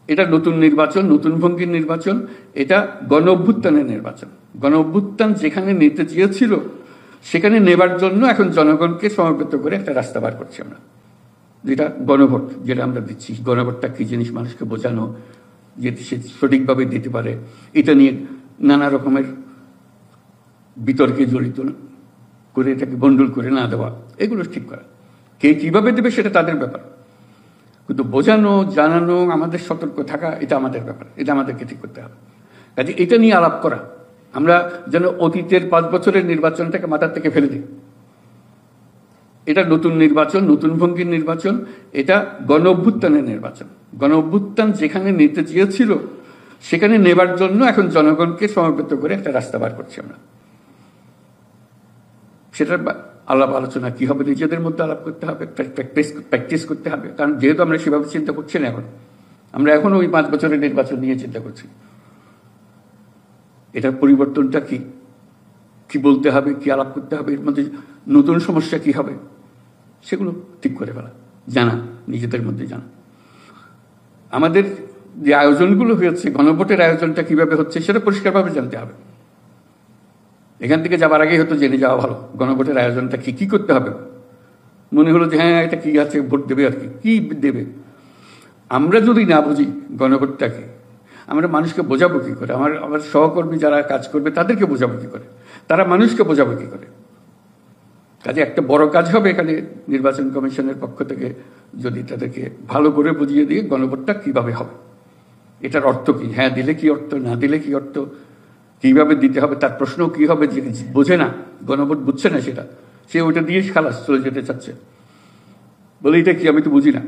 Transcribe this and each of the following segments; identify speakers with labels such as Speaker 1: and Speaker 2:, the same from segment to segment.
Speaker 1: এটা নতুন নির্বাচন, নতুন ভঙ্গির নির্বাচন, এটা গণ অভ্যুত্থানের নির্বাচন। গণ অভ্যুত্থান যেখানে নিতে চেয়েছিল সেখানে নেবার জন্য এখন জনগণকে সমবেত করে একটা রাস্তা বার করছি আমরা, যেটা গণভোট, যেটা আমরা দিচ্ছি। গণভোটটা কি জিনিস মানুষকে বোঝানো, যেটি সে সঠিকভাবে দিতে পারে, এটা নিয়ে নানা রকমের বিতর্কে জড়িত করে এটাকে বন্ডুল করে না দেওয়া, এগুলো ঠিক করা। কে কিভাবে দেবে সেটা তাদের ব্যাপার, কিন্তু বোঝানো, জানানো, আমাদের সতর্ক থাকা, এটা আমাদের ব্যাপার, এটা আমাদেরকে ঠিক করতে হবে। কাজে এটা নিয়ে আলাপ করা, আমরা যেন অতীতের 5 বছরের নির্বাচনটাকে মাথার থেকে ফেলে দিই। এটা নতুন নির্বাচন, নতুন ভঙ্গির নির্বাচন, এটা গণ অভ্যুত্থানের নির্বাচন। গণ অভ্যুত্থান যেখানে নিতে চেয়েছিল সেখানে নেবার জন্য এখন জনগণকে সমবেত করে একটা রাস্তা বার করছি আমরা। সেটার আলাপ আলোচনা কি হবে, নিজেদের মধ্যে আলাপ করতে হবে, প্র্যাকটিস করতে হবে। কারণ যেহেতু আমরা সেভাবে চিন্তা করছি না এখন, আমরা এখন ওই 5 বছরের নির্বাচন নিয়ে চিন্তা করছি। এটার পরিবর্তনটা কি, কি বলতে হবে, কি আলাপ করতে হবে, এর মধ্যে নতুন সমস্যা কি হবে, সেগুলো ঠিক করে ফেলা, জানা, নিজেদের মধ্যে জানা। আমাদের যে আয়োজনগুলো হয়েছে, গণভোটের আয়োজনটা কিভাবে হচ্ছে সেটা পরিষ্কারভাবে জানতে হবে। এখান থেকে যাবার আগেই হয়তো জেনে যাওয়া ভালো গণভোটের আয়োজনটা কি কি করতে হবে। মনে হলো যে হ্যাঁ এটা কি আছে, ভোট দেবে আর কি দেবে। আমরা যদি না বুঝি গণভোটটাকে, আমরা মানুষকে বোঝাবো কি করে? আমার সহকর্মী যারা কাজ করবে তাদেরকে বোঝাবো কি করে? তারা মানুষকে বোঝাবো কি করে? কাজে একটা বড় কাজ হবে এখানে নির্বাচন কমিশনের পক্ষ থেকে, যদি তাদেরকে ভালো করে বুঝিয়ে দিয়ে গণভোটটা কিভাবে হবে, এটার অর্থ কি, হ্যাঁ দিলে কি অর্থ, না দিলে কি অর্থ, কিভাবে দিতে হবে, তার প্রশ্ন কি হবে, যে বোঝে না, গণভোট বুঝছে না, সেটা সে ওইটা দিয়ে খালাস চলে যেতে চাচ্ছে, বলে এটা কি আমি তো বুঝি না।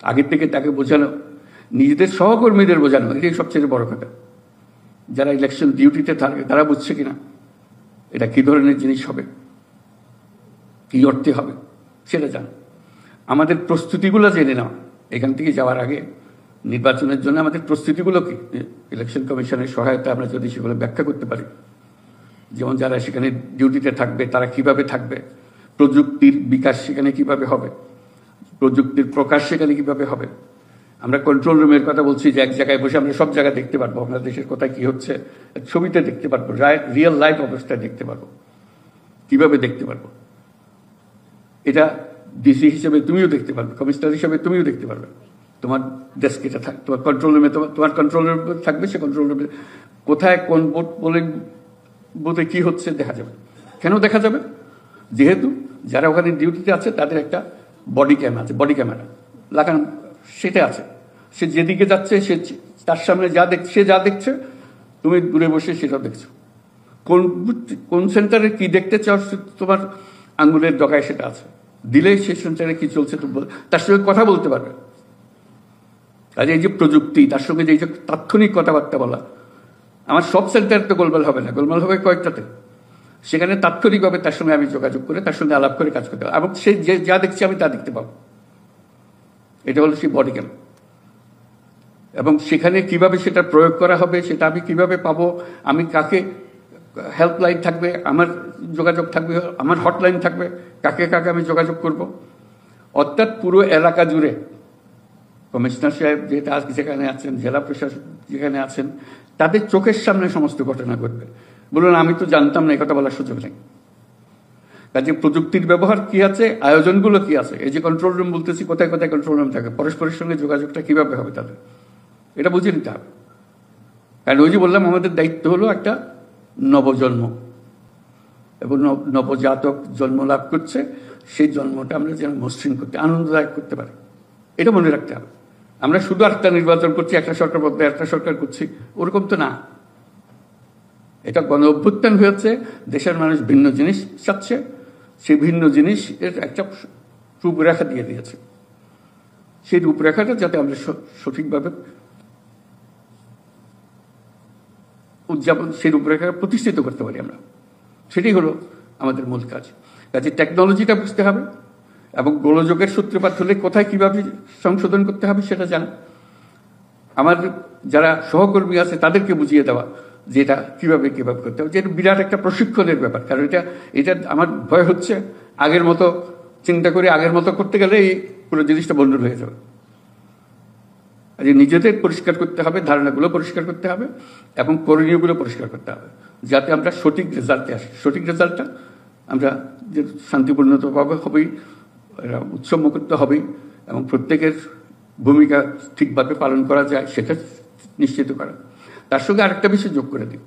Speaker 1: আগের থেকে তাকে বোঝানো, নিজেদের সহকর্মীদের বোঝানো, এটাই সবচেয়ে বড় কথা। যারা ইলেকশন ডিউটিতে থাকে তারা বুঝছে কিনা এটা কি ধরনের জিনিস হবে, কি অর্থে হবে, সেটা জানো। আমাদের প্রস্তুতিগুলো জেনে নাও এখান থেকে যাওয়ার আগে। নির্বাচনের জন্য আমাদের প্রস্তুতিগুলো কি, ইলেকশন কমিশনের সহায়তা আমরা যদি সেগুলো ব্যাখ্যা করতে পারি, যেমন যারা সেখানে ডিউটিতে থাকবে তারা কিভাবে থাকবে, প্রযুক্তির বিকাশ সেখানে কিভাবে হবে, প্রযুক্তির প্রকাশ সেখানে কিভাবে হবে। আমরা কন্ট্রোল রুমের কথা বলছি, যে এক জায়গায় বসে আমরা সব জায়গায় দেখতে পারবো, আমাদের দেশের কোথায় কি হচ্ছে ছবিতে দেখতে পারবো, রিয়েল লাইফ অবস্থায় দেখতে পারবো, কিভাবে দেখতে পারবো। এটা ডিসি হিসেবে তুমিও দেখতে পারবে, কমিশনার হিসেবে তুমিও দেখতে পারবে। তোমার ডেস্ক এটা থাকবে, তোমার কন্ট্রোল রুমে, তোমার কন্ট্রোল রুম থাকবে, সে কন্ট্রোল রুমে কোথায় কোন পোলিং বুথে কি হচ্ছে দেখা যাবে। কেন দেখা যাবে? যেহেতু যারা ওখানে ডিউটিতে আছে তাদের একটা বডি ক্যাম আছে, বডি ক্যামেরা লাগানো, সেটা আছে। সে যেদিকে যাচ্ছে, সে তার সামনে সে যা দেখছে তুমি দূরে বসে সেটাও দেখছো। কোন সেন্টারে কি দেখতে চাও তোমার আঙ্গুলের ডগায় সেটা আছে, দিলে সেই সেন্টারে কি চলছে তার সঙ্গে কথা বলতে পারবে। কাজে এই যে প্রযুক্তি, তার সঙ্গে যে তাৎক্ষণিক কথাবার্তা বলা, আমার সব সেন্টারে তো গোলমাল হবে না, গোলমাল হবে কয়েকটাতে। সেখানে তাৎক্ষণিকভাবে তার সঙ্গে আমি যোগাযোগ করে তার সঙ্গে আলাপ করে কাজ করতে পারবো, এবং সে যা দেখছি আমি তা দেখতে পাবো। এটা হলো সেই বডি ক্যাম। এবং সেখানে কিভাবে সেটা প্রয়োগ করা হবে সেটা আমি কিভাবে পাবো, আমি কাকে, হেল্পলাইন থাকবে, আমার যোগাযোগ থাকবে, আমার হটলাইন থাকবে, কাকে কাকে আমি যোগাযোগ করব। অর্থাৎ পুরো এলাকা জুড়ে কমিশনার সাহেব যেখানে আছেন, জেলা প্রশাসক যেখানে আছেন, তাদের চোখের সামনে সমস্ত ঘটনা ঘটবে। বলুন আমি তো জানতাম না, এই কথা বলার সুযোগ নেই। কাজে প্রযুক্তির ব্যবহার কি আছে, আয়োজনগুলো কি আছে, এই যে কন্ট্রোল রুম বলতেছি, কোথায় কোথায় কন্ট্রোল রুম থাকে, পরস্পরের সঙ্গে যোগাযোগটা কিভাবে হবে তাদের, এটা বুঝে নিতে হবে। কারণ ওই যে বললাম আমাদের দায়িত্ব হলো একটা নবজন্ম, এবং নবজাতক জন্ম লাভ করছে, সেই জন্মটা আমরা যেন মসৃণ করতে, আনন্দদায়ক করতে পারি, এটা মনে রাখতে হবে। আমরা শুধু একটা নির্বাচন করছি, একটা সরকার বদলে একটা সরকার করছি, ওরকম তো না। এটা গণ অভ্যুত্থান হয়েছে, দেশের মানুষ ভিন্ন জিনিস চাচ্ছে, সেই ভিন্ন জিনিস এর একটা রূপরেখা দিয়ে দিয়েছে। সেই রূপরেখাটা যাতে আমরা সঠিকভাবে উদযাপন, সেই রূপরেখা প্রতিষ্ঠিত করতে পারি আমরা, সেটাই হলো আমাদের মূল কাজ। কাজে টেকনোলজিটা বুঝতে হবে, এবং গোলযোগের সূত্রপাত হলে কোথায় কিভাবে সংশোধন করতে হবে সেটা জানা। আমার যারা সহকর্মী আছে তাদেরকে বুঝিয়ে দেওয়া যে এটা কিভাবে করতে হবে, যে এটা বিরাট একটা প্রশিক্ষণের ব্যাপার। কারণ এটা আমার ভয় হচ্ছে আগের মতো চিন্তা করে আগের মতো করতে গেলে এই পুরো জিনিসটা বন্ধুর হয়ে যাবে। যে নিজেদের পরিষ্কার করতে হবে, ধারণাগুলো পরিষ্কার করতে হবে এবং করণীয়গুলো পরিষ্কার করতে হবে, যাতে আমরা সঠিক রেজাল্টে আসি। সঠিক রেজাল্টটা আমরা যে শান্তিপূর্ণভাবে হবেই, উৎসবমুক্ত হবেই এবং প্রত্যেকের ভূমিকা ঠিকভাবে পালন করা যায় সেটা নিশ্চিত করা। তার সঙ্গে আরেকটা বিষয় যোগ করে দিই,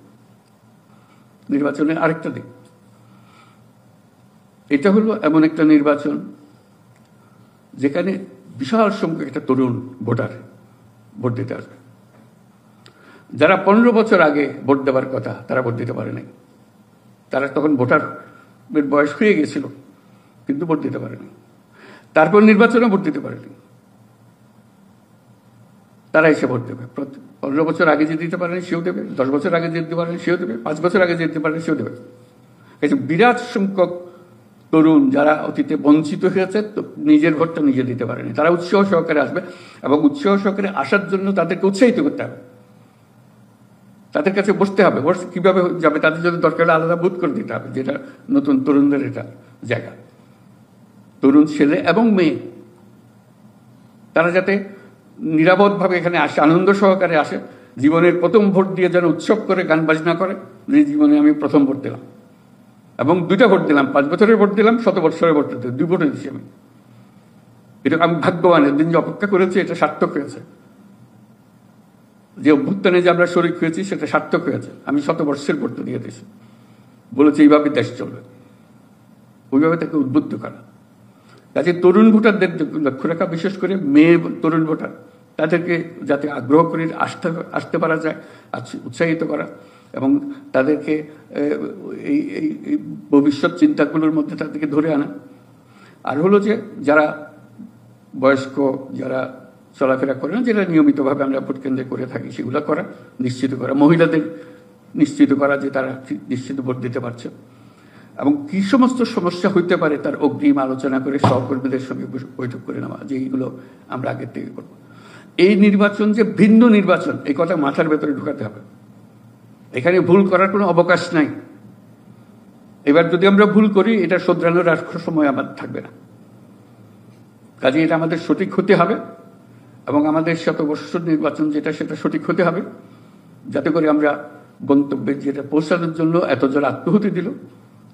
Speaker 1: নির্বাচনের আরেকটা দিক। এটা হলো এমন একটা নির্বাচন যেখানে বিশাল সংখ্যক একটা তরুণ ভোটার ভোট দিতে আসবে। যারা 15 বছর আগে ভোট দেওয়ার কথা তারা ভোট দিতে পারে নাই, তারা তখন ভোটার বয়স হয়ে গেছিল কিন্তু ভোট দিতে পারেনি। তারপর নির্বাচনে ভোট দিতে পারেনি, তারা এসে ভোট দেবে। 15 বছর আগে যে দিতে পারেনি সেও দেবে, 10 বছর আগে যে দিতে পারেনি সেও দেবে, 5 বছর আগে যে দিতে পারেনি সেও দেবে। বিরাট সংখ্যক তরুণ যারা অতীতে বঞ্চিত হয়েছে, নিজের ভোটটা নিজে দিতে পারেনি, তারা উৎসাহ সহকারে আসবে এবং উৎসাহ সহকারে আসার জন্য তাদেরকে উৎসাহিত করতে হবে, তাদের কাছে বসতে হবে। কিভাবে যাবে, তাদের জন্য দরকার হলে আলাদা বুথ করে দিতে হবে, যেটা নতুন তরুণদের এটা জায়গা। তরুণ ছেলে এবং মেয়ে তারা যাতে নিরাপদভাবে এখানে আসে, আনন্দ সহকারে আসে, জীবনের প্রথম ভোট দিয়ে যেন উৎসব করে গান বাজনা করে, যে জীবনে আমি প্রথম ভোট দিলাম এবং 2টা ভোট দিলাম, 5 বছরের ভোট দিলাম, 100 বছরের ভোট দিতে 2 ভোটে দিচ্ছি আমি। এটা আমি ভাগ্যবান, এদিন যে অপেক্ষা করেছি এটা সার্থক হয়েছে। যে অভ্যুত্থানে যে আমরা শরিক হয়েছি সেটা সার্থক হয়েছে। আমি 100 বছরের ভোট দিয়ে দিয়েছি, বলেছি এইভাবে দেশ চলবে, ওইভাবে তাকে উদ্বুদ্ধ করা। কাজে তরুণ ভোটারদের লক্ষ্য রাখা, বিশেষ করে মেয়ে তরুণ ভোটার, তাদেরকে যাতে আগ্রহ করে আসতে পারা যায়, উৎসাহিত করা এবং তাদেরকে এই ভবিষ্যৎ চিন্তাগুলোর মধ্যে তাদেরকে ধরে আনা। আর হলো যে যারা বয়স্ক, যারা চলাফেরা করে না, যেটা নিয়মিতভাবে আমরা ভোট কেন্দ্রে করে থাকি, সেগুলো করা, নিশ্চিত করা। মহিলাদের নিশ্চিত করা যে তারা নিশ্চিত ভোট দিতে পারছে এবং কি সমস্ত সমস্যা হইতে পারে তার অগ্রিম আলোচনা করে সহকর্মীদের সঙ্গে বৈঠক করে নেওয়া, যে এইগুলো আমরা আগের থেকে করব। এই নির্বাচন যে ভিন্ন নির্বাচন, এই কথা মাথার ভেতরে ঢুকাতে হবে। এখানে ভুল করার কোনো অবকাশ নাই। এবার যদি আমরা ভুল করি, এটা শোধরানোর আর সময় আমাদের থাকবে না। কাজে এটা আমাদের সঠিক হতে হবে এবং আমাদের শতবর্ষর নির্বাচন যেটা, সেটা সঠিক হতে হবে, যাতে করে আমরা গন্তব্যে যেটা পৌঁছানোর জন্য এত জন আত্মহুতি দিল,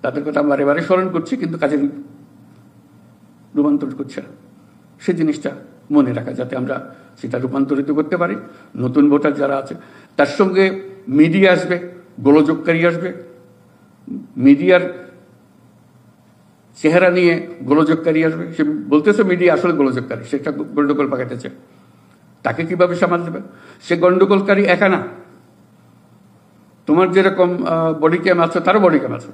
Speaker 1: তাদের কথা আমরা বারে স্মরণ করছি কিন্তু কাজে রূপান্তর করছে না। সেই জিনিসটা মনে রাখা, যাতে আমরা সেটা রূপান্তরিত করতে পারি। নতুন ভোটার যারা আছে, তার সঙ্গে মিডিয়া আসবে, গোলযোগকারী আসবে, মিডিয়ার চেহারা নিয়ে গোলযোগকারী আসবে। সে বলতেছে মিডিয়া আসলে গোলযোগকারী, সেটা গন্ডগোল পাকাইতেছে, তাকে কিভাবে সামাল দেবে? সে গন্ডগোলকারী একা না, তোমার যেরকম বডি ক্যাম আছে তারও বডি ক্যাম আছে,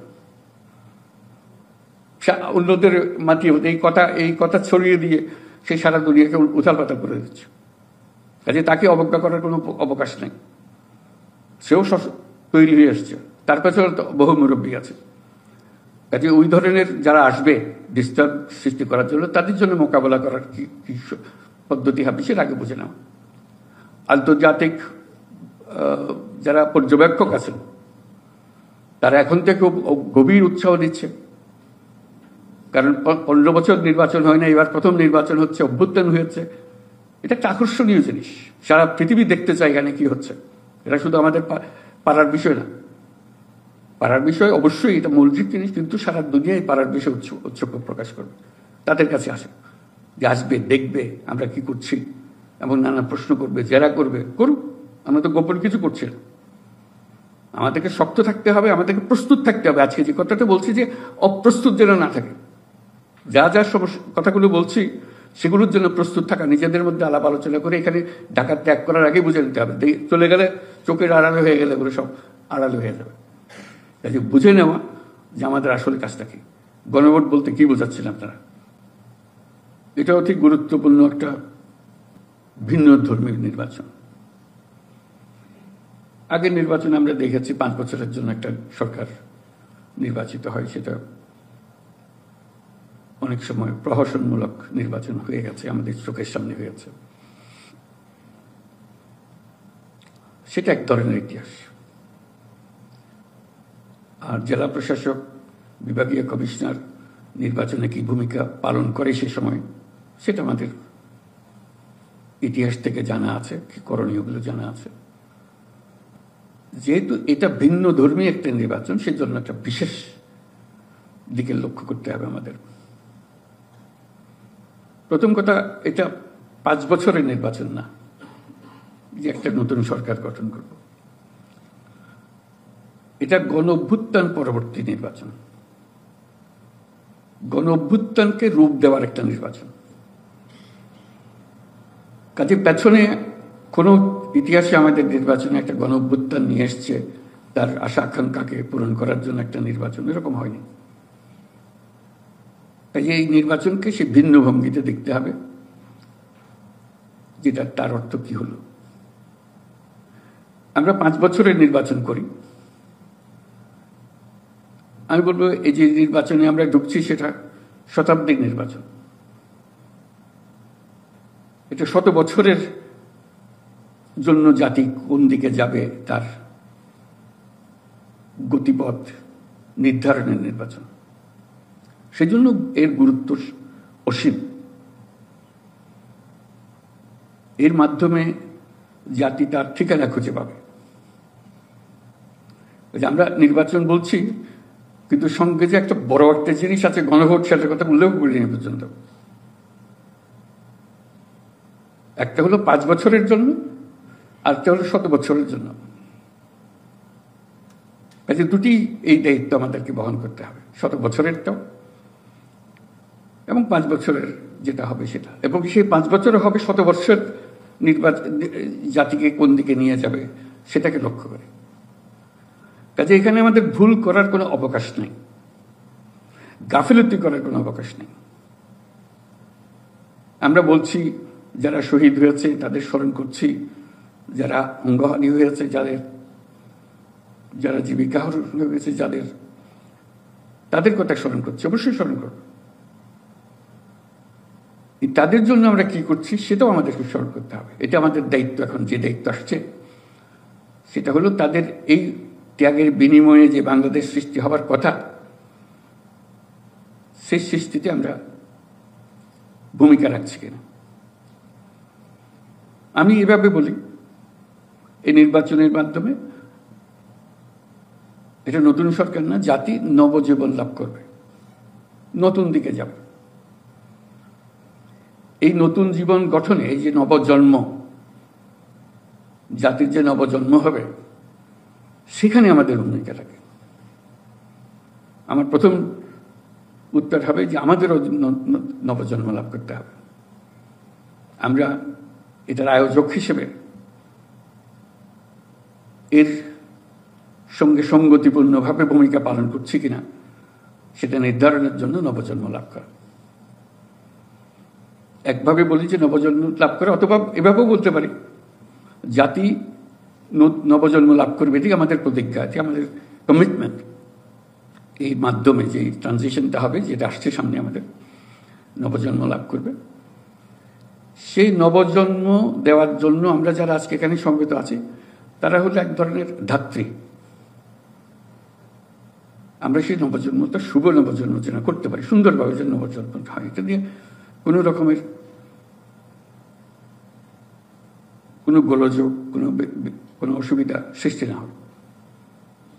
Speaker 1: অন্যদের মাতিয়ে এই কথা ছড়িয়ে দিয়ে সে সারা দুনিয়াকে উথাল পাতাল করে দিচ্ছে। কাজে তাকে অবজ্ঞা করার কোনো অবকাশ নেই। সেও তৈরি হয়ে আসছে, তার পেছনে বহু মুরব্বী আছে। কাজে ওই ধরনের যারা আসবে ডিস্টার্ব সৃষ্টি করার জন্য, তাদের জন্য মোকাবেলা করার কি পদ্ধতি হবে সেটা আগে বুঝে নেওয়া। আন্তর্জাতিক যারা পর্যবেক্ষক আছেন তারা এখন থেকে গভীর উৎসাহ দিচ্ছে, কারণ 15 বছর নির্বাচন হয় না, এবার প্রথম নির্বাচন হচ্ছে, অভ্যুত্থান হয়েছে। এটা একটা আকর্ষণীয় জিনিস, সারা পৃথিবী দেখতে চায় এখানে কি হচ্ছে। এটা শুধু আমাদের পাড়ার বিষয় না, পাড়ার বিষয় অবশ্যই এটা মৌলিক জিনিস, কিন্তু সারা দুনিয়ায় পাড়ার বিষয় উৎসুক প্রকাশ করবে। তাদের কাছে আসে, যে আসবে, দেখবে আমরা কি করছি এবং নানা প্রশ্ন করবে, জেরা করবে, করুক। আমরা তো গোপন কিছু করছি না। আমাদেরকে শক্ত থাকতে হবে, আমাদেরকে প্রস্তুত থাকতে হবে। আজকে যে কথাটা বলছি, যে অপ্রস্তুত যেন না থাকে, যা যা কথাগুলো বলছি সেগুলোর জন্য প্রস্তুত থাকা, নিজেদের মধ্যে আলাপ আলোচনা করে এখানে ঢাকা ত্যাগ করার আগে বুঝে নিতে হবে। চলে গেলে চোখের আড়ালে হয়ে গেলে ওগুলো সব আড়ালে হয়ে যাবে। কাজে বুঝে নেওয়া যে আমাদের আসলে কাজটা কি। গণভোট বলতে কি বোঝাচ্ছেন আপনারা? এটা অতি গুরুত্বপূর্ণ একটা ভিন্ন ধর্মীয় নির্বাচন। আগের নির্বাচনে আমরা দেখেছি 5 বছরের জন্য একটা সরকার নির্বাচিত হয়, সেটা অনেক সময় প্রহসনমূলক নির্বাচন হয়ে গেছে, আমাদের চোখের সামনে হয়েছে। সেটা এক ধরনের ইতিহাস। আর জেলা প্রশাসক, বিভাগীয় কমিশনার নির্বাচনে কি ভূমিকা পালন করে সে সময়, সেটা আমাদের ইতিহাস থেকে জানা আছে, কি করণীয়গুলো জানা আছে। যেহেতু এটা ভিন্ন ধর্মী একটা নির্বাচন, সেই জন্য একটা বিশেষ দিকে লক্ষ্য করতে হবে আমাদের। প্রথম কথা, এটা 5 বছরের নির্বাচন না যে একটা নতুন সরকার গঠন করব। এটা গণ-অভ্যুত্থান পরবর্তী নির্বাচন, গণ-অভ্যুত্থানকে রূপ দেওয়ার একটা নির্বাচন। কাজে পেছনে কোনো ইতিহাসে আমাদের নির্বাচনে একটা গণ-অভ্যুত্থান নিয়ে এসছে তার আশা আকাঙ্ক্ষাকে পূরণ করার জন্য একটা নির্বাচন, এরকম হয়নি। তাই এই নির্বাচনকে সে ভিন্ন ভঙ্গিতে দেখতে হবে, যেটা তার অর্থ কি হলো। আমরা 5 বছরের নির্বাচন করি। আমি বলবো এই যে নির্বাচনে আমরা ঢুকছি সেটা শতাব্দীর নির্বাচন। এটা 100 বছরের জন্য জাতি কোন দিকে যাবে তার গতিপথ নির্ধারণের নির্বাচন। সেজন্য এর গুরুত্ব অসীম। এর মাধ্যমে জাতি তার ঠিকানা খুঁজে পাবে। আমরা নির্বাচন বলছি, কিন্তু সঙ্গে যে একটা বড় একটা জিনিস আছে গণভোট, সেটার কথা উল্লেখ করিনি পর্যন্ত। একটা হলো 5 বছরের জন্য, আরেকটা হলো 100 বছরের জন্য। কাজে দুটি এই দায়িত্ব আমাদেরকে বহন করতে হবে, 100 বছরেরটাও এবং 5 বছরের যেটা হবে সেটা। এবং সেই 5 বছরে হবে 100 বছর নির্বাচন জাতিকে কোন দিকে নিয়ে যাবে সেটাকে লক্ষ্য করে। কাজে এখানে আমাদের ভুল করার কোনো অবকাশ নেই, গাফিলতি করার কোনো অবকাশ নেই। আমরা বলছি যারা শহীদ হয়েছে তাদের স্মরণ করছি, যারা অঙ্গহানি হয়েছে যাদের, যারা জীবিকা হারানো হয়েছে যাদের, তাদের কথা স্মরণ করছি, অবশ্যই স্মরণ করব। তাদের জন্য আমরা কি করছি সেটাও আমাদেরকে স্মরণ করতে হবে। এটা আমাদের দায়িত্ব। এখন যে দায়িত্ব আসছে সেটা হলো তাদের এই ত্যাগের বিনিময়ে যে বাংলাদেশ সৃষ্টি হবার কথা, সেই সৃষ্টিতে আমরা ভূমিকা রাখছি কিনা। আমি এভাবে বলি, এই নির্বাচনের মাধ্যমে এটা নতুন সরকার না, জাতি নবজীবন লাভ করবে, নতুন দিকে যাবে। এই নতুন জীবন গঠনে এই যে নবজন্ম, জাতির যে নবজন্ম হবে, সেখানে আমাদের ভূমিকা থাকে। আমার প্রথম উত্তর হবে যে আমাদেরও নবজন্ম লাভ করতে হবে। আমরা এটার আয়োজক হিসেবে এর সঙ্গে সঙ্গতিপূর্ণভাবে ভূমিকা পালন করছি কিনা সেটা নির্ধারণের জন্য নবজন্ম লাভ করা। একভাবে বলি যে নবজন্ম লাভ করা, অথবা এভাবেও বলতে পারি জাতি নবজন্ম লাভ করবে, এটি আমাদের প্রতিজ্ঞা, এটি আমাদের কমিটমেন্ট। এই মাধ্যমে যে ট্রানজিশনটা হবে, যেটা আসছে সামনে, আমাদের নবজন্ম লাভ করবে। সেই নবজন্ম দেওয়ার জন্য আমরা যারা আজকে এখানে সমবেত আছি তারা হলো এক ধরনের ধাত্রী। আমরা সেই নবজন্মটা শুভ নবজন্ম যেন করতে পারি, সুন্দরভাবে যেন নবজন্ম হয়, এটা দিয়ে কোনো রকমের কোনো গোলযোগ, কোনো অসুবিধা সৃষ্টি না হবে।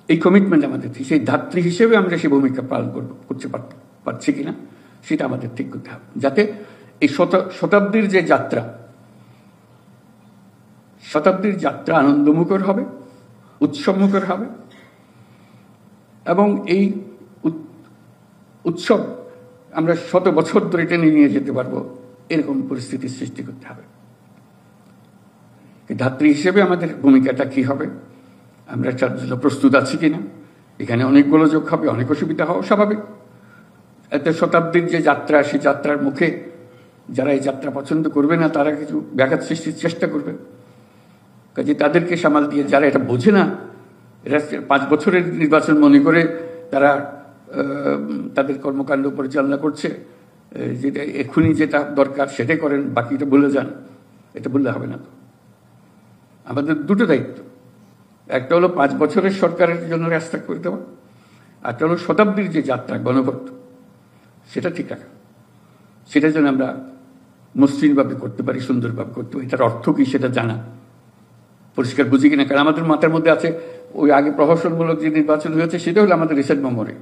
Speaker 1: এই কমিটমেন্ট আমাদের, সেই ধাত্রী হিসেবে আমরা সেই ভূমিকা পালন করতে পারছি কিনা সেটা আমাদের ঠিক করতে হবে, যাতে এই শতাব্দীর যে যাত্রা, শতাব্দীর যাত্রা আনন্দমুখর হবে, উৎসবমুখর হবে, এবং এই উৎসব আমরা 100 বছর ধরে টেনে নিয়ে যেতে পারবো, এরকম পরিস্থিতির সৃষ্টি করতে হবে। ধাত্রী হিসেবে আমাদের ভূমিকাটা কি হবে, আমরা তার জন্য প্রস্তুত আছি কিনা। এখানে অনেক গোলযোগ হবে, অনেক অসুবিধা হওয়া স্বাভাবিক। এতে শতাব্দীর যে যাত্রা, সেই যাত্রার মুখে যারা এই যাত্রা পছন্দ করবে না তারা কিছু ব্যাঘাত সৃষ্টির চেষ্টা করবে। কাজে তাদেরকে সামাল দিয়ে, যারা এটা বোঝে না, এটা 5 বছরের নির্বাচন মনে করে তারা তাদের কর্মকাণ্ড পরিচালনা করছে, যেটা এক্ষুনি যেটা দরকার সেটাই করেন, বাকিটা ভুলে যান, এটা বললে হবে না। তো আমাদের দুটো দায়িত্ব, একটা হলো 5 বছরের সরকারের জন্য রাস্তা করে দেওয়া, একটা হলো শতাব্দীর যে যাত্রা গণভোট, সেটা ঠিক রাখা। সেটার জন্য আমরা মসৃণভাবে করতে পারি, সুন্দরভাবে করতে পারি, এটার অর্থ কি সেটা জানা, পরিষ্কার বুঝি কিনা। কারণ আমাদের মাথার মধ্যে আছে ওই আগে প্রহসনমূলক যে নির্বাচন হয়েছে সেটা হলো আমাদের রিসেন্ট মেমোরি।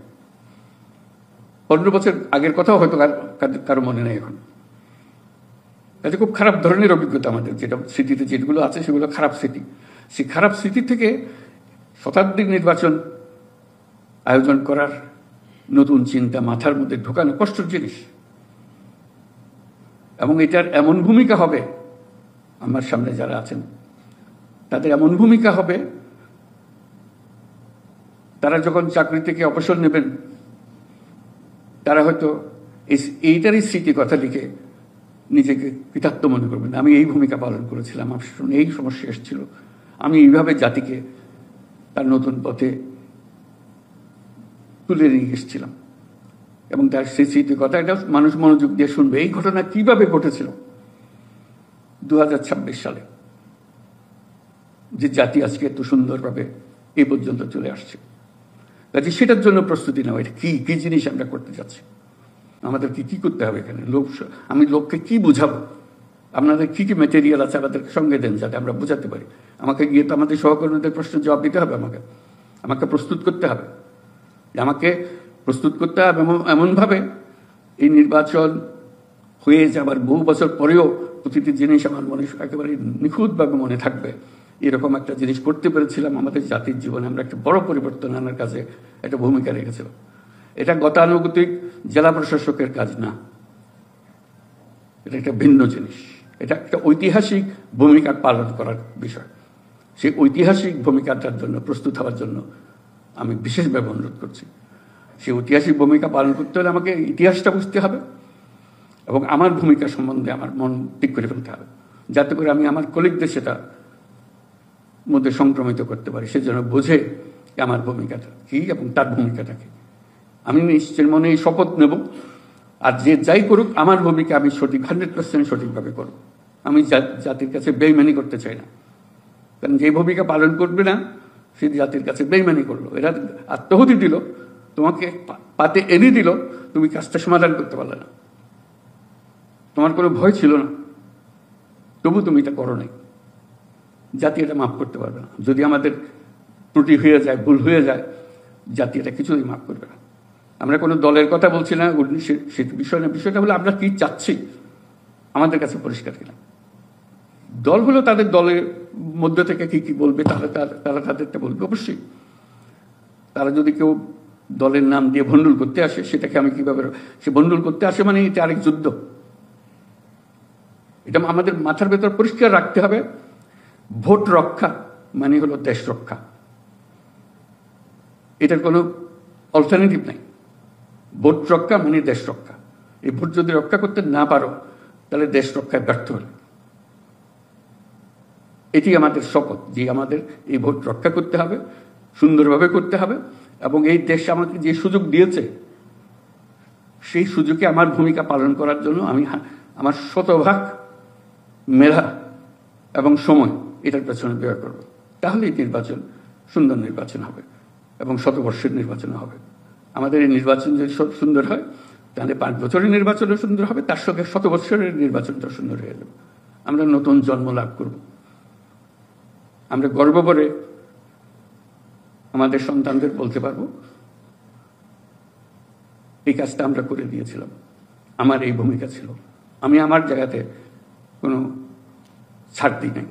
Speaker 1: 15 বছর আগের কথাও হয়তো কারো মনে নেই এখন। এটা খুব খারাপ ধরনের অভিজ্ঞতা আমাদের, যেটা স্মৃতিতে যেগুলো আছে সেগুলো খারাপ স্মৃতি। সেই খারাপ স্মৃতি থেকে শতাব্দীর নির্বাচন আয়োজন করার নতুন চিন্তা মাথার মধ্যে ঢোকানো কষ্টের জিনিস। এবং এটার এমন ভূমিকা হবে, আমার সামনে যারা আছেন তাদের এমন ভূমিকা হবে, তারা যখন চাকরি থেকে অবসর নেবেন তারা হয়তো এইটারই স্মৃতি কথা লিখে নিজেকে কৃতার্থ মনে করবেন। আমি এই ভূমিকা পালন করেছিলাম, আমার সামনে এই সমস্যা এসেছিল, আমি এইভাবে জাতিকে তার নতুন পথে তুলে নিয়ে এসেছিলাম। এবং তার সেই স্মৃতি কথা এটা মানুষ মনোযোগ দিয়ে শুনবে। এই ঘটনা কিভাবে ঘটেছিল 2026 সালে, যে জাতি আজকে এত সুন্দরভাবে এই পর্যন্ত চলে আসছে। কাজে সেটার জন্য প্রস্তুতি নেওয়া, এটা কি কি জিনিস আমরা করতে যাচ্ছি, আমাদের কি করতে হবে এখানে। আমি লোককে কি বুঝাবো, আপনাদের কি কি ম্যাটেরিয়াল আছে আমাদেরকে সঙ্গে দেন যাতে আমরা বোঝাতে পারি। আমাকে গিয়ে তো আমাদের সহকর্মীদের প্রশ্নের জবাব দিতে হবে, আমাকে প্রস্তুত করতে হবে। আমাকে প্রস্তুত করতে হবে এমনভাবে এই নির্বাচন হয়ে যাবার বহু বছর পরেও প্রতিটি জিনিস আমার মনে একেবারে নিখুঁতভাবে মনে থাকবে। এরকম একটা জিনিস করতে পেরেছিলাম আমাদের জাতির জীবনে, আমরা একটা বড় পরিবর্তন আনার কাজে একটা ভূমিকা রেখেছিলাম। এটা গতানুগতিক জেলা প্রশাসকের কাজ না, এটা একটা ভিন্ন জিনিস। এটা একটা ঐতিহাসিক ভূমিকা পালন করার বিষয়। সেই ঐতিহাসিক ভূমিকাটার জন্য প্রস্তুত হওয়ার জন্য আমি বিশেষভাবে অনুরোধ করছি। সেই ঐতিহাসিক ভূমিকা পালন করতে হলে আমাকে ইতিহাসটা বুঝতে হবে এবং আমার ভূমিকা সম্বন্ধে আমার মন ঠিক করে ফেলতে হবে, যাতে করে আমি আমার কলিগদের সেটা মধ্যে সংক্রমিত করতে পারি। সেজন্য বোঝে আমার ভূমিকাটা কি এবং তার ভূমিকাটা কি। আমি নিশ্চয় মনে এই শপথ নেব, আর যে যাই করুক আমার ভূমিকা আমি সঠিক 100% সঠিকভাবে করব। আমি জাতির কাছে বেইমানি করতে চাই না, কারণ যে ভূমিকা পালন করবে না সে জাতির কাছে বেইমানি করলো, এরা আত্মহতি দিল, তোমাকে পাতে এনে দিল, তুমি কাজটা সমাধান করতে পারলে না, তোমার কোনো ভয় ছিল না, তবু তুমি এটা করো নাই। জাতি এটা মাফ করতে পারবে না। যদি আমাদের ত্রুটি হয়ে যায়, ভুল হয়ে যায়, জাতি এটা কিছুই মাফ করবে না। আমরা কোনো দলের কথা বলছি না, সে বিষয় না। বিষয়টা হলো আমরা কি চাচ্ছি, আমাদের কাছে পরিষ্কার কিনা। দল হলো তাদের দলের মধ্যে থেকে কি কি বলবে, তারা তাদেরটা বলবে। অবশ্যই তারা যদি কেউ দলের নাম দিয়ে ভণ্ডুল করতে আসে, সেটাকে আমি কিভাবে, সে ভণ্ডুল করতে আসে মানে এটা আরেক যুদ্ধ। এটা আমাদের মাথার ভেতর পরিষ্কার রাখতে হবে। ভোট রক্ষা মানে হলো দেশ রক্ষা, এটার কোনো অল্টারনেটিভ নাই। ভোট রক্ষা মানে দেশ রক্ষা। এই ভোট যদি রক্ষা করতে না পারো তাহলে দেশ রক্ষায় ব্যর্থ হলে। এটি আমাদের শপথ যে আমাদের এই ভোট রক্ষা করতে হবে, সুন্দরভাবে করতে হবে। এবং এই দেশ আমাকে যে সুযোগ দিয়েছে সেই সুযোগে আমার ভূমিকা পালন করার জন্য আমি আমার শতভাগ মেধা এবং সময় এটার পেছনে ব্যয় করব। তাহলে এই নির্বাচন সুন্দর নির্বাচন হবে এবং শতবর্ষের নির্বাচন হবে। আমাদের এই নির্বাচন যদি সুন্দর হয় তাহলে 5 বছরের নির্বাচনও সুন্দর হবে, তার সঙ্গে শতবর্ষের নির্বাচনটা সুন্দর হয়ে যাবে। আমরা নতুন জন্ম লাভ করব। আমরা গর্ব করে আমাদের সন্তানদের বলতে পারবো এই কাজটা আমরা করে দিয়েছিলাম, আমার এই ভূমিকা ছিল, আমি আমার জায়গাতে কোনো ছাড় দিই নাই,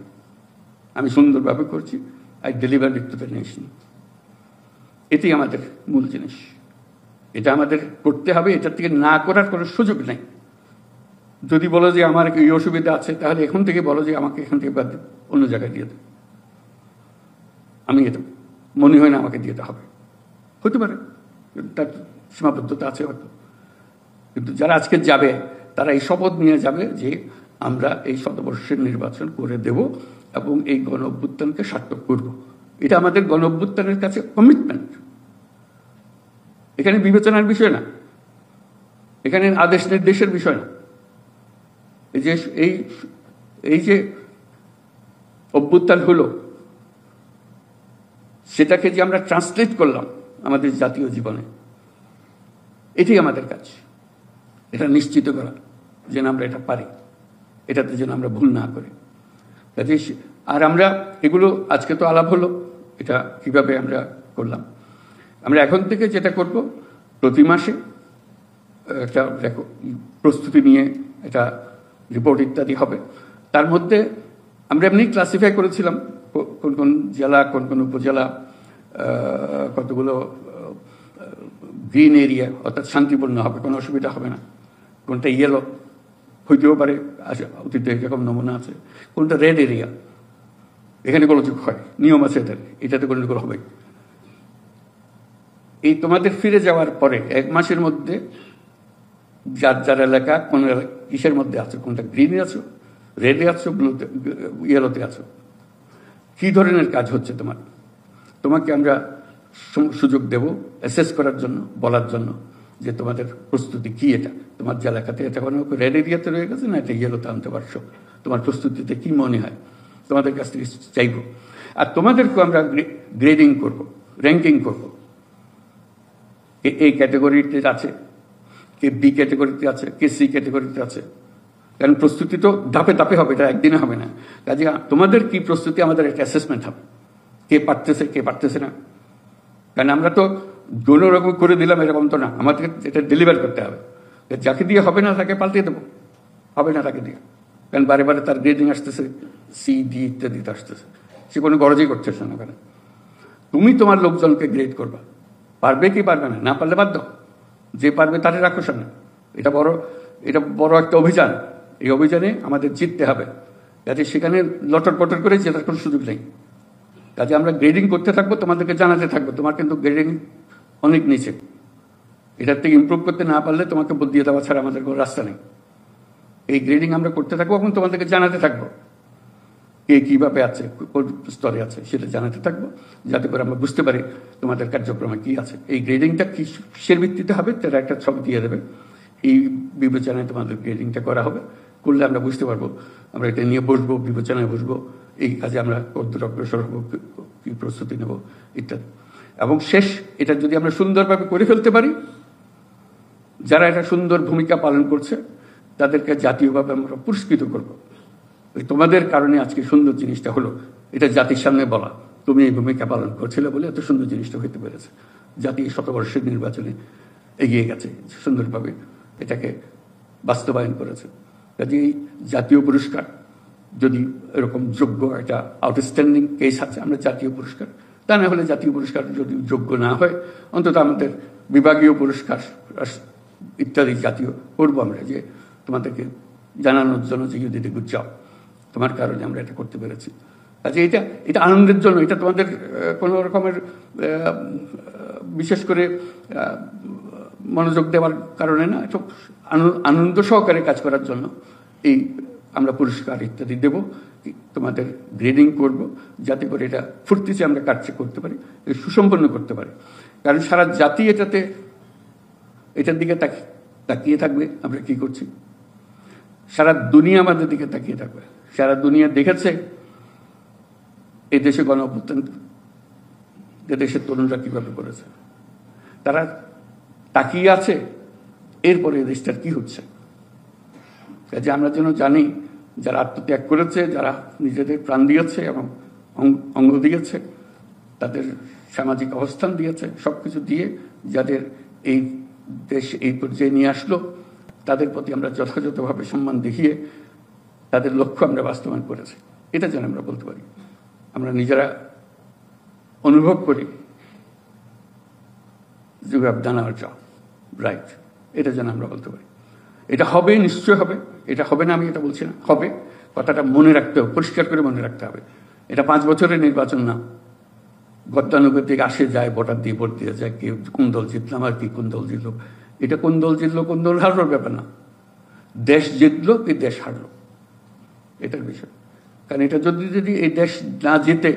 Speaker 1: আমি সুন্দরভাবে করছি, I deliver it to the nation. এটি আমাদের মূল জিনিস, এটা আমাদের করতে হবে, এটার থেকে না করার কোনো সুযোগ নেই। যদি বলো যে আমার এই অসুবিধা আছে তাহলে এখন থেকে বলো যে আমাকে এখান থেকে বাদ অন্য জায়গায় দিয়ে দেবে। আমি এটা মনে হয় না আমাকে দিতে হবে, হতে পারে তার সীমাবদ্ধতা আছে হয়তো, কিন্তু যারা আজকে যাবে তারা এই শপথ নিয়ে যাবে যে আমরা এই শতবর্ষের নির্বাচন করে দেব এবং এই গণ অভ্যুত্থানকে সার্থক করব। এটা আমাদের গণ অভ্যুত্থানের কাছে কমিটমেন্ট। এখানে বিবেচনার বিষয় না, এখানে আদেশ নির্দেশের বিষয় না। এই যে অভ্যুত্থান হলো সেটাকে যে আমরা ট্রান্সলেট করলাম আমাদের জাতীয় জীবনে, এটাই আমাদের কাজ। এটা নিশ্চিত করা যে আমরা এটা পারি। এটাতে যেন আমরা ভুল না করি। কাজে আর আমরা এগুলো আজকে তো আলাপ হলো, এটা কিভাবে আমরা করলাম। আমরা এখন থেকে যেটা করব, প্রতি মাসে একটা প্রস্তুতি নিয়ে এটা রিপোর্ট ইত্যাদি হবে। তার মধ্যে আমরা এমনি ক্লাসিফাই করেছিলাম কোন কোন জেলা, কোন কোন উপজেলা, কতগুলো গ্রিন এরিয়া, অর্থাৎ শান্তিপূর্ণ হবে, কোনো অসুবিধা হবে না, কোনটা ইয়েলো হইতেও পারে, অতীতে এরকম নমুনা আছে, কোনটা রেড এরিয়া, এখানে গোলযোগ হয়, নিয়ম আছে এটাতে গণ্ডগোল হবে। এই তোমাদের ফিরে যাওয়ার পরে 1 মাসের মধ্যে যার যার এলাকা কোন কিসের মধ্যে আছো, কোনটা গ্রিনে আছো, রেডে আছো, ব্লুতে, ইয়েলোতে আছো, কি ধরনের কাজ হচ্ছে তোমাকে আমরা সুযোগ দেব অ্যাসেস করার জন্য, বলার জন্য যে তোমাদের প্রস্তুতি কি, এটা তোমার যে এলাকাতে এটা কোনো রেড এরিয়াতে রয়ে গেছে না, এটা ইয়েলোতে আনতে পারছো, তোমার প্রস্তুতিতে কি মনে হয় তোমাদের কাছ থেকে চাইব। আর তোমাদেরকে আমরা গ্রেডিং করব, র্যাঙ্কিং করব, এই ক্যাটেগরিতে আছে, কে বি ক্যাটেগরিতে আছে, কে সি ক্যাটেগরিতে আছে। কারণ প্রস্তুতি তো ধাপে ধাপে হবে, এটা একদিনে হবে না। কাজে তোমাদের কি প্রস্তুতি, আমাদের একটা অ্যাসেসমেন্ট হবে, কে পারতেছে কে পারতেছে না। কারণ আমরা তো কোনো রকম করে দিলাম এরকম তো না, আমাদেরকে এটা ডেলিভার করতে হবে। যাকে দিয়ে হবে না তাকে পাল্টিয়ে দেবো, হবে না তাকে দিয়ে। কারণ বারে বারে তার গ্রেডিং আসতেছে, সি ডি ইত্যাদিতে আসতেছে, সে কোনো গরজই করতেছে না। কারণ তুমি তোমার লোকজনকে গ্রেড করবা, পারবে কি পারবে না, না পারলে বাদ দাও, যে পারবে তারে রাখো সামনে। এটা বড় একটা অভিযান, এই অভিযানে আমাদের জিততে হবে। কাজে সেখানে লটর পটর করে জেতার কোনো সুযোগ নেই। কাজে আমরা গ্রেডিং করতে থাকবো, তোমাদেরকে জানাতে থাকবো তোমার কিন্তু গ্রেডিং অনেক নিচে, এটার থেকে ইমপ্রুভ করতে না পারলে তোমাকে বুদ্ধিয়ে দেওয়া ছাড়া আমাদের কোনো রাস্তা নেই। এই গ্রেডিং আমরা করতে থাকবো এবং তোমাদেরকে জানাতে থাকবো কে কীভাবে আছে, কোন স্তরে আছে সেটা জানাতে থাকবো, যাতে করে আমরা বুঝতে পারি তোমাদের কার্যক্রমে কি আছে। এই গ্রেডিংটা কিসের ভিত্তিতে হবে তারা একটা ছবি দিয়ে দেবে, এই বিবেচনায় তোমাদের গ্রেডিংটা করা হবে। করলে আমরা বুঝতে পারবো, আমরা এটা নিয়ে বসবো, বিবেচনায় বসবো, এই কাজে আমরা কতদূর অগ্রসর হবো, কি প্রস্তুতি নেব ইত্যাদি। এবং শেষ এটা যদি আমরা সুন্দরভাবে করে ফেলতে পারি, যারা এটা সুন্দর ভূমিকা পালন করছে তাদেরকে জাতীয়ভাবে আমরা পুরস্কৃত করব। ওই তোমাদের কারণে আজকে সুন্দর জিনিসটা হলো, এটা জাতির সামনে বলা, তুমি এই ভূমিকা পালন করছিলে বলে এত সুন্দর জিনিসটা হইতে পেরেছে। জাতি শতবর্ষের নির্বাচনে এগিয়ে গেছে, সুন্দরভাবে এটাকে বাস্তবায়ন করেছে। কাজে এই জাতীয় পুরস্কার যদি এরকম যোগ্য একটা আউটস্ট্যান্ডিং কেস আছে, আমরা জাতীয় পুরস্কার, তা না হলে জাতীয় পুরস্কার যদি যোগ্য না হয় অন্তত আমাদের বিভাগীয় পুরস্কার ইত্যাদি জাতীয় করবো আমরা, যে তোমাদেরকে জানানোর জন্য যে you did a good job, তোমার কারণে আমরা এটা করতে পেরেছি। আচ্ছা, এটা আনন্দের জন্য, এটা তোমাদের কোনো রকমের বিশেষ করে মনোযোগ দেওয়ার কারণে না, এটা আনন্দ সহকারে কাজ করার জন্য এই আমরা পুরস্কার ইত্যাদি দেব, তোমাদের গ্রেডিং করব, যাতে করে এটা ফুর্তিতে আমরা কাজটা করতে পারি, সুসম্পন্ন করতে পারি। কারণ সারা জাতি এটার দিকে তাকিয়ে থাকবে আমরা কি করছি, সারা দুনিয়া আমাদের দিকে তাকিয়ে থাকবে। সারা দুনিয়া দেখেছে এই দেশে গণঅভ্যুত্থান দেশের তরুণরা কিভাবে করেছে, তারা তাকিয়ে আছে এরপরে এই দেশটার কি হচ্ছে। কাজে আমরা যেন জানি, যারা আত্মত্যাগ করেছে, যারা নিজেদের প্রাণ দিয়েছে এবং অঙ্গ দিয়েছে, তাদের সামাজিক অবস্থান দিয়েছে, সবকিছু দিয়ে যাদের এই দেশ এই পর্যায়ে নিয়ে আসলো, তাদের প্রতি আমরা যথাযথভাবে সম্মান দেখিয়ে তাদের লক্ষ্য আমরা বাস্তবায়ন করেছি, এটা যেন আমরা বলতে পারি। আমরা নিজেরা অনুভব করি যে we have done hour job right, এটা যেন আমরা বলতে পারি। এটা হবে, নিশ্চয় হবে, এটা হবে না আমি এটা বলছি না, হবে। কথাটা মনে রাখতে হবে, পরিষ্কার করে মনে রাখতে হবে। এটা 5 বছরের নির্বাচন না, গতানুগতিক আসে যায়, ভোটার দিয়ে ভোট দিয়ে যায়, কে কোন দল জিতলাম আর কি কোন দল জিতলো, এটা কোন দল জিতলো কোন দল হারলোর ব্যাপার না, দেশ জিতলো কি দেশ হারলো এটার বিষয়। কারণ এটা যদি এই দেশ না জিতে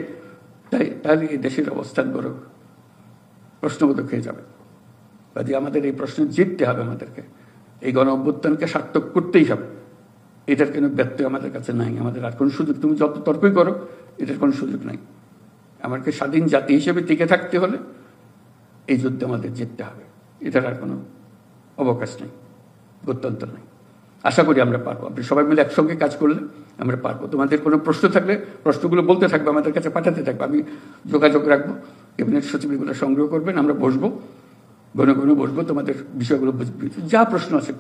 Speaker 1: তাহলে এই দেশের অবস্থান বড় প্রশ্নবোধক হয়ে যাবে। কাজে আমাদের এই প্রশ্ন জিততে হবে, আমাদেরকে এই গণঅভ্যুত্থানকে সার্থক করতেই হবে। এটার কোনো ব্যত্যয় আমাদের কাছে নাই, আমাদের আর কোনো সুযোগ, তুমি যত তর্কই করো এটার কোনো সুযোগ নাই। আমাকে স্বাধীন জাতি হিসেবে টিকে থাকতে হলে এই যুদ্ধে আমাদের জিততে হবে, এটার আর কোনো অবকাশ নেই, গত্যন্তর নেই। আশা করি আমরা পারবো। আপনি সবাই মিলে একসঙ্গে কাজ করলে আমরা পারবো। তোমাদের কোনো প্রশ্ন থাকলে প্রশ্নগুলো বলতে থাকবে, আমাদের কাছে পাঠাতে থাকবে, আমি যোগাযোগ রাখবো, ক্যাবিনেট সচিব এগুলো সংগ্রহ করবেন, আমরা বসবো, ঘন ঘন বসবো, তোমাদের বিষয়গুলো বুঝবে। যা প্রশ্ন আছে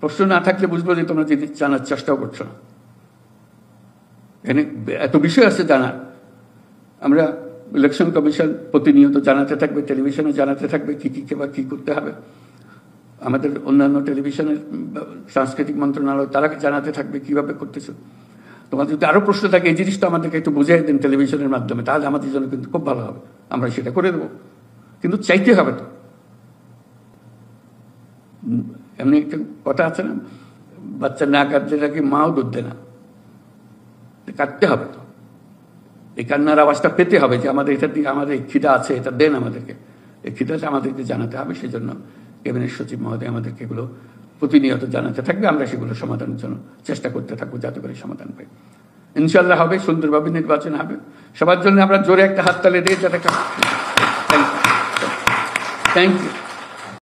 Speaker 1: প্রশ্ন না থাকলে বুঝবো যে তোমরা যদি জানার চেষ্টাও করছো না। এখানে এত বিষয় আছে জানার। আমরা ইলেকশন কমিশন প্রতিনিয়ত জানাতে থাকবে, টেলিভিশনে জানাতে থাকবে কি কি করতে হবে। আমাদের অন্যান্য টেলিভিশনের সাংস্কৃতিক মন্ত্রণালয় তারা জানাতে থাকবে কিভাবে করতেছে। তোমাদের যদি আরো প্রশ্ন থাকে এই জিনিসটা আমাদেরকে একটু বুঝিয়ে দেন টেলিভিশনের মাধ্যমে, তাহলে আমাদের জন্য কিন্তু খুব ভালো হবে, আমরা সেটা করে দেবো। কিন্তু চাইতে হবে তো। এমনি একটা কথা আছে না, বাচ্চা না কাঁদলে নাকি মাও দুধ দেয় না। কাঁদতে হবে তো, এই কান্নার আওয়াজটা পেতে হবে যে আমাদের এটা দিয়ে আমাদের খিদা আছে, এটা দেন আমাদেরকে। এই খিদাটা আমাদেরকে জানাতে হবে। সেই জন্য ক্যাবিনেট সচিব মহোদয় আমাদেরকে এগুলো প্রতিনিয়ত জানাতে থাকবে, আমরা সেগুলো সমাধানের জন্য চেষ্টা করতে থাকবো যাতে করে সমাধান পাই। ইনশাল্লাহ হবে, সুন্দরভাবে নির্বাচন হবে। সবার জন্য আমরা জোরে একটা হাততালি দিই যাতে। Thank you.